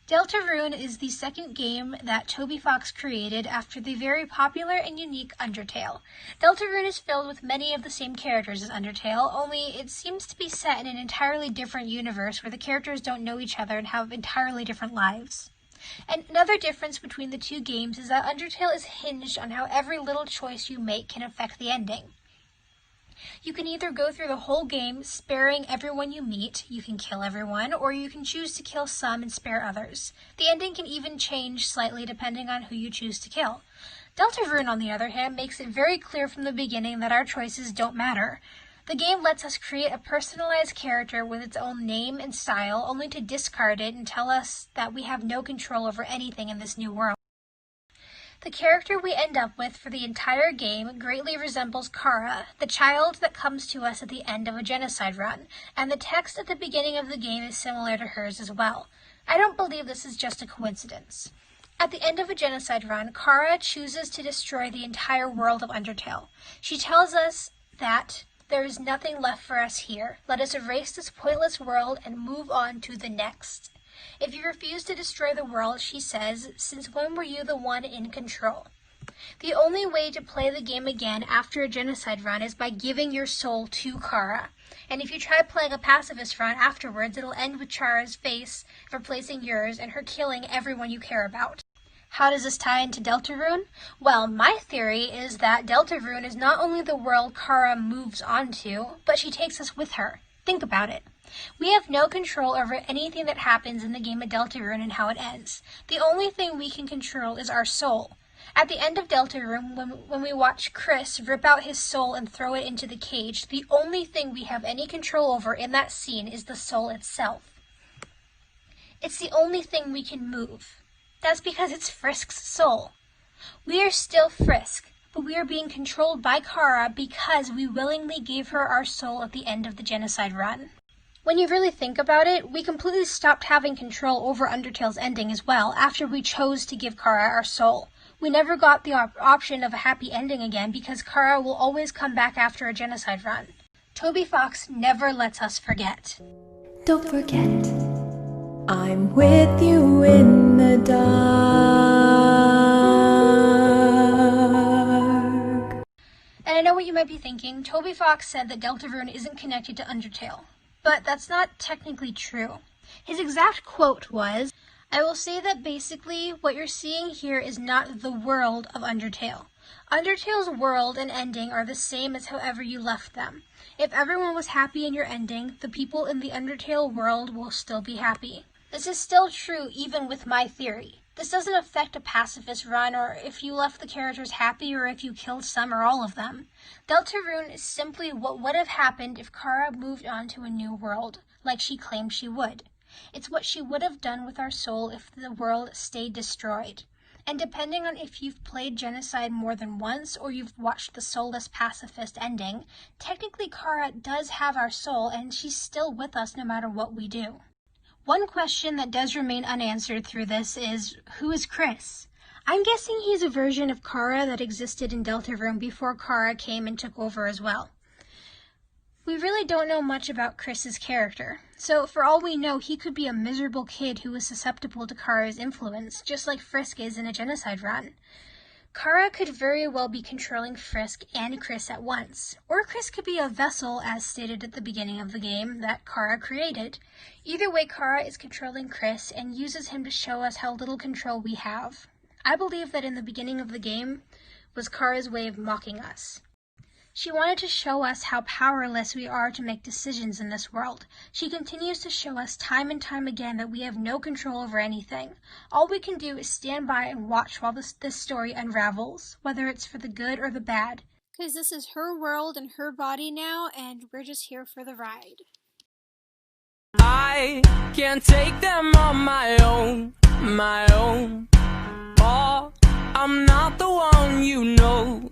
Deltarune is the second game that Toby Fox created after the very popular and unique Undertale. Deltarune is filled with many of the same characters as Undertale, only it seems to be set in an entirely different universe where the characters don't know each other and have entirely different lives. And another difference between the two games is that Undertale is hinged on how every little choice you make can affect the ending. You can either go through the whole game sparing everyone you meet, you can kill everyone, or you can choose to kill some and spare others. The ending can even change slightly depending on who you choose to kill. Deltarune, on the other hand, makes it very clear from the beginning that our choices don't matter. The game lets us create a personalized character with its own name and style, only to discard it and tell us that we have no control over anything in this new world. The character we end up with for the entire game greatly resembles Chara, the child that comes to us at the end of a genocide run, and the text at the beginning of the game is similar to hers as well. I don't believe this is just a coincidence. At the end of a genocide run, Chara chooses to destroy the entire world of Undertale. She tells us that there is nothing left for us here. Let us erase this pointless world and move on to the next. If you refuse to destroy the world, she says, since when were you the one in control? The only way to play the game again after a genocide run is by giving your soul to Chara. And if you try playing a pacifist run afterwards, it'll end with Chara's face replacing yours and her killing everyone you care about. How does this tie into Deltarune? Well, my theory is that Deltarune is not only the world Chara moves onto, but she takes us with her. Think about it. We have no control over anything that happens in the game of Deltarune and how it ends. The only thing we can control is our soul. At the end of Deltarune, when we watch Chris rip out his soul and throw it into the cage, the only thing we have any control over in that scene is the soul itself. It's the only thing we can move. That's because it's Frisk's soul. We are still Frisk, but we are being controlled by Chara because we willingly gave her our soul at the end of the genocide run. When you really think about it, we completely stopped having control over Undertale's ending as well after we chose to give Chara our soul. We never got the option of a happy ending again because Chara will always come back after a genocide run. Toby Fox never lets us forget. Don't forget, I'm with you in the dark. And I know what you might be thinking. Toby Fox said that Deltarune isn't connected to Undertale. But that's not technically true. His exact quote was, "I will say that basically what you're seeing here is not the world of Undertale. Undertale's world and ending are the same as however you left them. If everyone was happy in your ending, the people in the Undertale world will still be happy. This is still true even with my theory. This doesn't affect a pacifist run or if you left the characters happy or if you killed some or all of them. Deltarune is simply what would have happened if Chara moved on to a new world, like she claimed she would. It's what she would have done with our soul if the world stayed destroyed. And depending on if you've played Genocide more than once or you've watched the soulless pacifist ending, technically Chara does have our soul and she's still with us no matter what we do." One question that does remain unanswered through this is, who is Chris? I'm guessing he's a version of Chara that existed in Deltarune before Chara came and took over as well. We really don't know much about Chris's character, so for all we know, he could be a miserable kid who was susceptible to Chara's influence, just like Frisk is in a genocide run. Chara could very well be controlling Frisk and Chris at once, or Chris could be a vessel, as stated at the beginning of the game, that Chara created. Either way, Chara is controlling Chris and uses him to show us how little control we have. I believe that in the beginning of the game was Chara's way of mocking us. She wanted to show us how powerless we are to make decisions in this world. She continues to show us time and time again that we have no control over anything. All we can do is stand by and watch while this story unravels, whether it's for the good or the bad. Because this is her world and her body now, and we're just here for the ride. I can't take them on my own. Oh, I'm not the one you know.